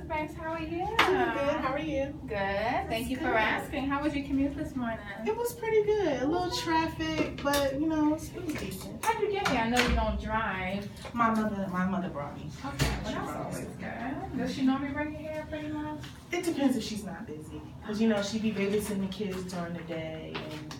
Mrs. Banks, how are you? Doing good. How are you? Good. Thank you for asking. How was your commute this morning? It was pretty good. A little traffic, but it was decent. How'd you get here? I know you don't drive. My mother brought me. Okay, well that's always good. Does she normally bring you here pretty much? It depends if she's not busy, because she be babysitting the kids during the day and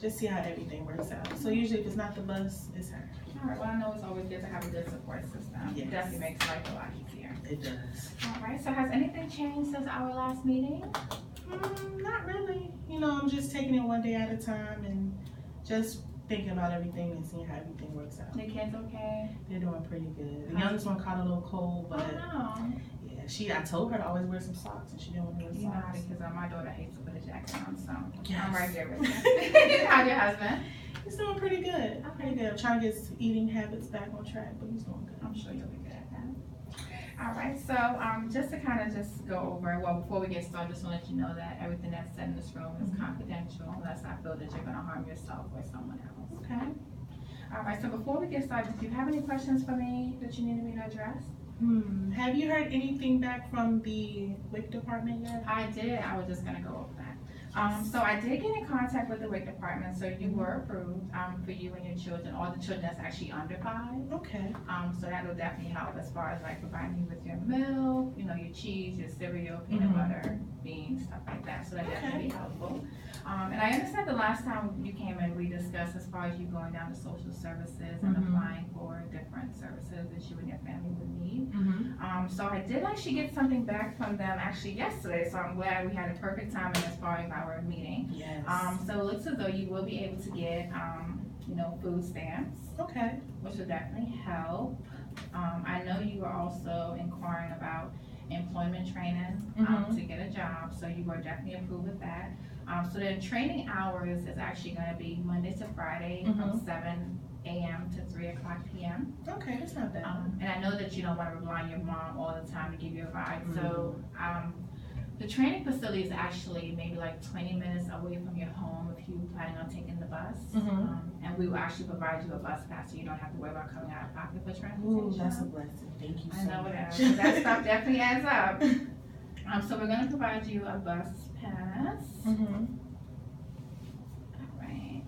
just see how everything works out. So usually, if it's not the bus, it's her. All right. Well, I know it's always good to have a good support system. Yes. It definitely makes life a lot easier. It does. All right. So has anything changed since our last meeting? Not really. I'm just taking it one day at a time and just thinking about everything and seeing how everything works out. The kids okay? They're doing pretty good. The youngest one caught a little cold, but Oh no. yeah, I told her to always wear some socks, and she didn't want to wear You know how socks. because my daughter hates to put a jacket on, so Yes. I'm right there with you. How's your husband? He's doing pretty good. Pretty good. I'm trying to get his eating habits back on track, but he's doing good. I'm sure you'll be good at that. All right, so just to kind of just go over, well, before we get started, just want to let you know that everything that's said in this room is confidential unless I feel that you're going to harm yourself or someone else. Okay. All right, so before we get started, do you have any questions for me that you needed me to address? Have you heard anything back from the WIC department yet? I did. I was just going to go over that. So I did get in contact with the WIC department, so you were approved for you and your children, all the children that's actually under 5. Okay. So that will definitely help as far as like providing you with your milk, your cheese, your cereal, peanut butter, beans, stuff like that. So that definitely be helpful. And I understand the last time you came in, we discussed as far as you going down to social services and applying for different services that you and your family would need. So I did actually get something back from them actually yesterday. So I'm glad we had a perfect timing as far as our meeting. Yes. So it looks as though you will be able to get, food stamps. Okay. Which will definitely help. I know you were also inquiring about employment training to get a job, so you were definitely approved with that. So the training hours is actually going to be Monday to Friday from 7 a.m. to 3 o'clock p.m. Okay, that's not bad. And I know that you don't want to rely on your mom all the time to give you a ride, so the training facility is actually maybe like 20 minutes away from your home if you're planning on taking the bus. And we will actually provide you a bus pass so you don't have to worry about coming out of pocket for transportation. Ooh, that's a blessing. Thank you so much. I know it is. That stuff definitely adds up. So we're going to provide you a bus pass. All right.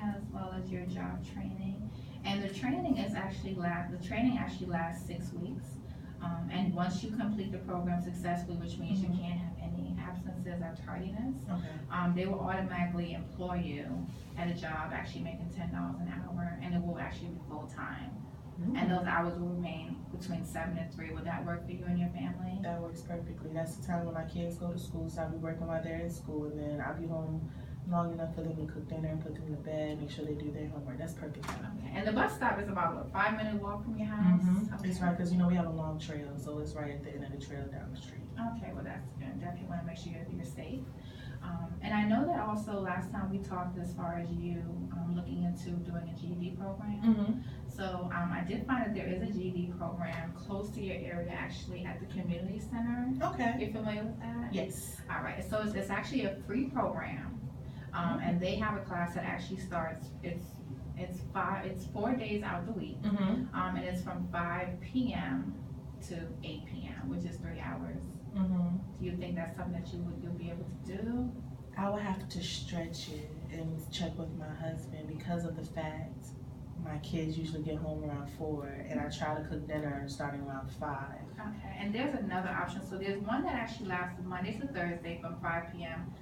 As well as your job training. And the training actually lasts 6 weeks. And once you complete the program successfully, which means you can't have any absences or tardiness, they will automatically employ you at a job actually making $10 an hour, and it will actually be full time. And those hours will remain between 7 and 3. Would that work for you and your family? That works perfectly. That's the time when my kids go to school, so I'll be working while they're in school, and then I'll be home long enough for them to cook dinner and put them to bed, make sure they do their homework. That's perfect. Okay. And the bus stop is about, what, 5-minute walk from your house? Okay. It's right, because we have a long trail, so it's right at the end of the trail down the street. Okay, well that's good. Definitely want to make sure you're safe. And I know that also last time we talked as far as you looking into doing a GED program. So I did find that there is a GED program close to your area, actually at the community center. Okay. You're familiar with that? Yes. All right. So it's actually a free program. And they have a class that actually starts, it's 4 days out of the week, and it's from 5 p.m. to 8 p.m., which is 3 hours. Do you think that's something that you'll be able to do? I would have to stretch it and check with my husband because of the fact my kids usually get home around 4, and I try to cook dinner starting around 5. Okay, and there's another option. So there's one that actually lasts Monday to Thursday from 5 p.m.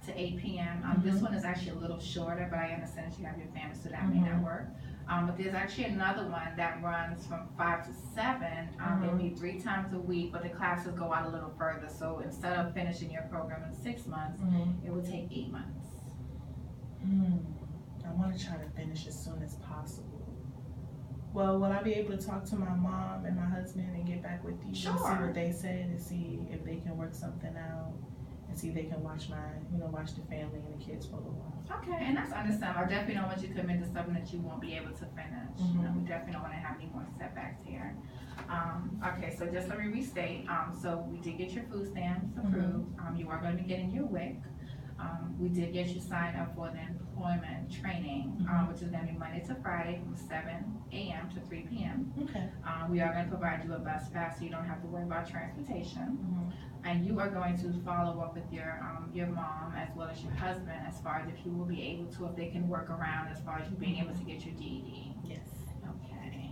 to 8 p.m. This one is actually a little shorter, but I understand that you have your family, so that may not work. But there's actually another one that runs from 5 to 7. It'll be 3 times a week, but the classes go out a little further. So instead of finishing your program in 6 months, it will take 8 months. I want to try to finish as soon as possible. Well, will I be able to talk to my mom and my husband and get back with you and see what they say and see if they can work something out and see if they can watch watch the family and the kids for a little while? Okay, and that's understandable. I definitely don't want you to commit to something that you won't be able to finish. We definitely don't want to have any more setbacks here. Okay, so just let me restate. So we did get your food stamps approved. You are going to be getting your WIC. We did get you signed up for the employment training, which is gonna be Monday to Friday from 7 a.m. to 3 p.m. Okay. We are gonna provide you a bus pass, so you don't have to worry about transportation. Mm-hmm. And you are going to follow up with your mom as well as your husband as far as if you will be able to, if they can work around as far as you being able to get your GED. Yes. Okay.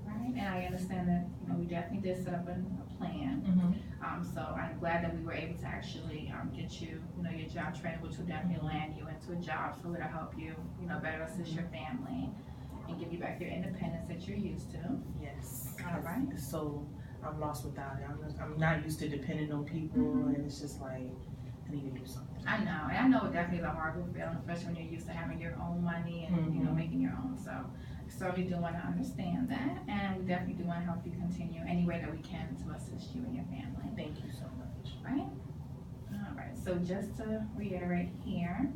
All right, and I understand that, we definitely did set up a plan. Mm-hmm. So I'm glad that we were able to actually, get you, your job training, which will definitely land you into a job, so it'll help you, better assist your family and give you back your independence that you're used to. Yes. All right. So I'm lost without it. I'm not used to depending on people, and it's just like I need to do something. I know, and I know it definitely is a horrible feeling, especially when you're used to having your own money and making your own. So I certainly do want to understand that, and we definitely do want to help you continue any way that we can to assist you and your family. Thank you so much. Right? All right. So just to reiterate here,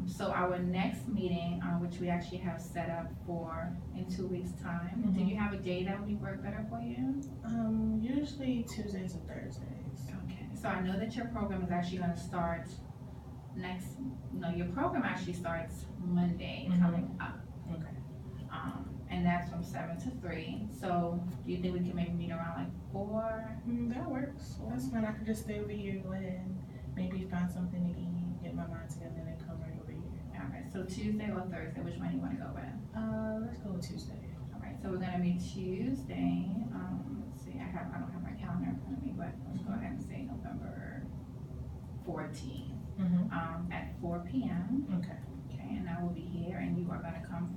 so our next meeting, which we actually have set up for in 2 weeks' time. Do you have a day that would work better for you? Usually Tuesdays and Thursdays. Okay. So I know that your program is actually going to start your program actually starts Monday coming up. Okay. And that's from 7 to 3. So do you think we can maybe meet around like 4? That works. That's fine. I could just stay over here, go ahead and maybe find something to eat, get my mind together, and then come right over here. All right. So Tuesday or Thursday, which one do you want to go with? Let's go with Tuesday. All right. So we're gonna meet Tuesday. Let's see. I don't have my calendar in front of me, but let's go ahead and say November 14th. At 4 p.m. Okay. Okay, and I will be here, and you are gonna come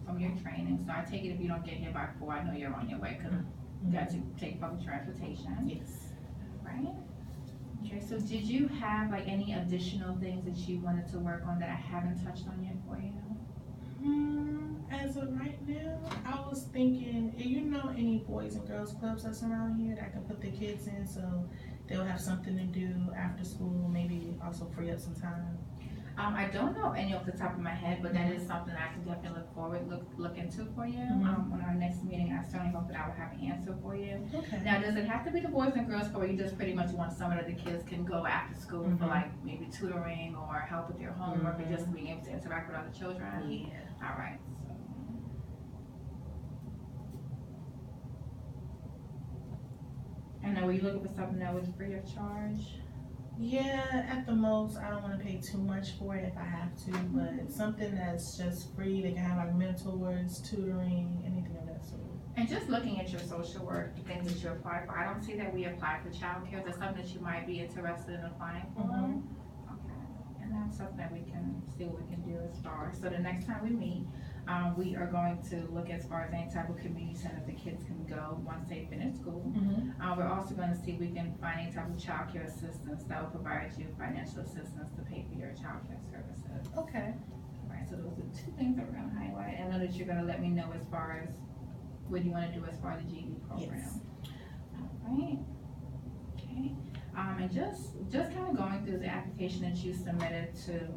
from your training. So I take it if you don't get here by 4, I know you're on your way because you got to take public transportation. Yes. Right. Okay. So did you have like any additional things that you wanted to work on that I haven't touched on yet for you? As of right now, I was thinking, any boys and girls clubs that's around here that I can put the kids in so they'll have something to do after school, maybe also free up some time. I don't know any off the top of my head, but that is something I can definitely look into for you. On our next meeting, I certainly hope that I will have an answer for you. Okay. Now, does it have to be the Boys and Girls Club, or you just pretty much want somewhere that the kids can go after school for like maybe tutoring or help with their homework or just being able to interact with other children? Yeah. All right. And now, were you looking for something that was free of charge? Yeah, at the most, I don't want to pay too much for it if I have to, but something that's just free. They can have like mentors, tutoring, anything of that sort. And just looking at your social work, the things that you apply for, I don't see that we apply for childcare. Is that something that you might be interested in applying for? Okay, and that's something that we can see what we can do as far as. So the next time we meet, we are going to look as far as any type of community center the kids can go once they finish school. We're also going to see if we can find any type of child care assistance that will provide you financial assistance to pay for your child care services. Okay. All right, so those are 2 things that we're going to highlight. And I know that you're going to let me know as far as what you want to do as far as the GED program. Yes. All right. Okay. And just kind of going through the application that you submitted to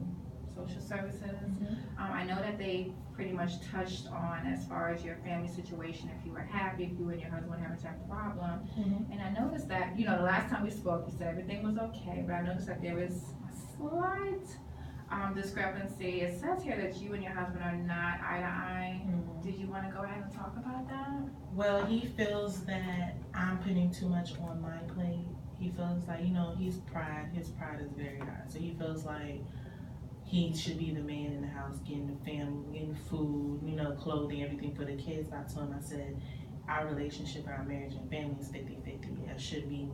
social services. I know that they pretty much touched on as far as your family situation, if you were happy, if you and your husband having a problem. And I noticed that, the last time we spoke, you said everything was okay, but I noticed that there is a slight discrepancy. It says here that you and your husband are not eye to eye. Did you want to go ahead and talk about that? Well, he feels that I'm putting too much on my plate. He feels like, his pride is very high. So he feels like he should be the man in the house, getting the family, getting food, clothing, everything for the kids. I told him, I said, our relationship, our marriage and family is 50-50. It should be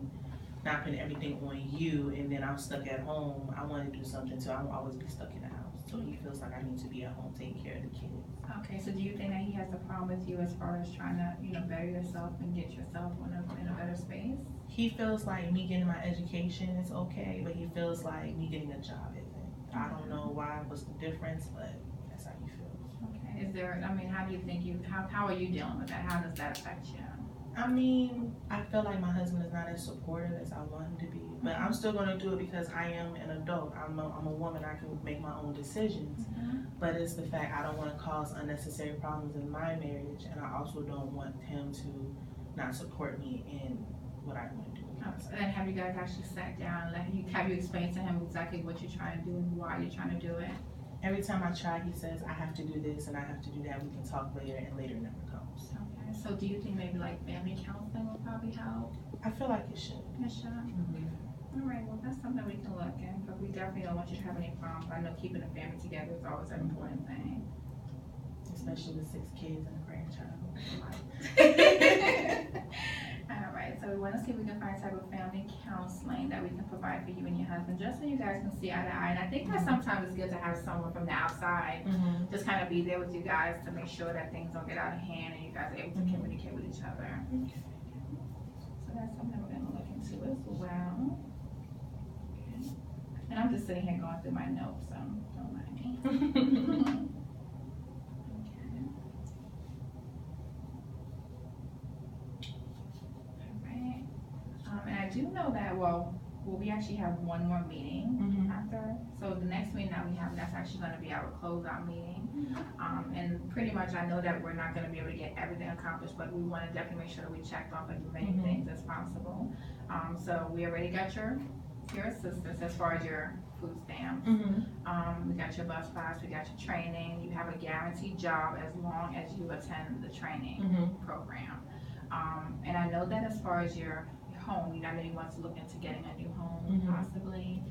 not putting everything on you, and then I'm stuck at home. I want to do something too. I won't always be stuck in the house. So he feels like I need to be at home taking care of the kids. Okay, so do you think that he has a problem with you as far as trying to, better yourself and get yourself in a better space? He feels like me getting my education is okay, but he feels like me getting a job isn't. I don't know what's the difference, but that's how he feels. Okay, how do you think how are you dealing with that? How does that affect you? I feel like my husband is not as supportive as I want him to be, but I'm still going to do it because I am an adult. I'm a woman. I can make my own decisions, but it's the fact I don't want to cause unnecessary problems in my marriage, and I also don't want him to not support me in what I want to do. And have you guys actually sat down, and have you explained to him exactly what you're trying to do and why you're trying to do it? Every time I try, he says, I have to do this and I have to do that. We can talk later, and later never comes. Okay, so do you think maybe like family counseling will probably help? I feel like it should. It should. All right, well, that's something we can look at, but we definitely don't want you to have any problems. I know keeping the family together is always an important thing. Especially with 6 kids and a grandchild. All right, so we want to see if we can find type of family counseling that we can provide for you and your husband, just so you guys can see eye to eye. And I think that sometimes it's good to have someone from the outside just kind of be there with you guys to make sure that things don't get out of hand and you guys are able to communicate with each other. So that's something we're going to look into as well. Okay. And I'm just sitting here going through my notes, so don't mind me. And I do know that, well, we actually have one more meeting after. So the next meeting that we have, that's actually going to be our closeout meeting. And pretty much I know that we're not going to be able to get everything accomplished, but we want to definitely make sure that we checked off as many things as possible. So we already got your assistance as far as your food stamps. We got your bus pass, we got your training. You have a guaranteed job as long as you attend the training program. And I know that as far as your home, I know you want to look into getting a new home possibly.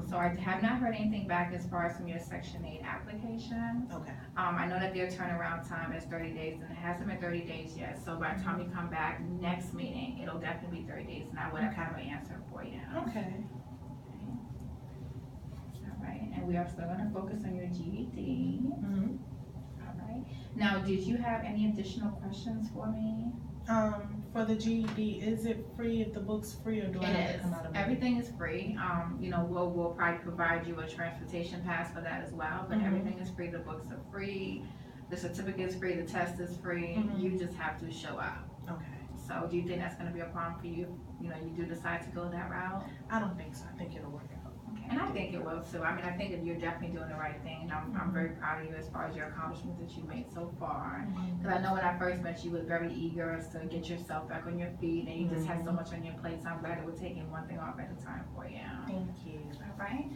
So I have not heard anything back as far as from your Section 8 application. Okay. I know that their turnaround time is 30 days and it hasn't been 30 days yet. So by the time you come back next meeting, it'll definitely be 30 days and I would have an answer for you. Okay. All right, and we are still going to focus on your GED. All right. Now, did you have any additional questions for me? For the GED, is it free if the book's free, or do I have to come out of it? Everything is free. You know, we'll probably provide you a transportation pass for that as well, but everything is free. The books are free, the certificate is free, the test is free. You just have to show up. Okay. So do you think that's going to be a problem for you? You know, you do decide to go that route? I don't think so. I think it'll work out. Okay. And I think it will too. I mean, I think that you're definitely doing the right thing, and I'm very proud of you as far as your accomplishments that you've made so far. Because I know when I first met you, you was very eager to get yourself back on your feet, and you just had so much on your plate. So I'm glad that we're taking one thing off at a time for you. Thank you. All right.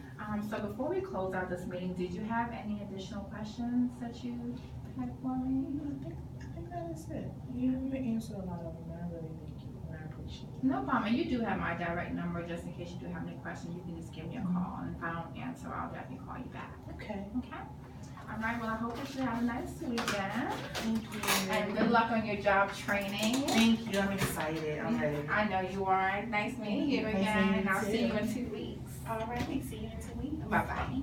So before we close out this meeting, did you have any additional questions that you had for me? I think that is it. You answered a lot of them. I really thank you, and I appreciate it. No problem. And you do have my direct number, just in case you do have any questions. You can just give me a call, and if I don't answer, I'll definitely call you back. Okay. Okay. All right. Well, I hope that you have a nice weekend. Thank you. And good luck on your job training. Thank you. I'm excited. I'm ready. I know you are. Nice meeting you again, and I'll see you in 2 weeks. All right. See you in 2 weeks. Bye-bye.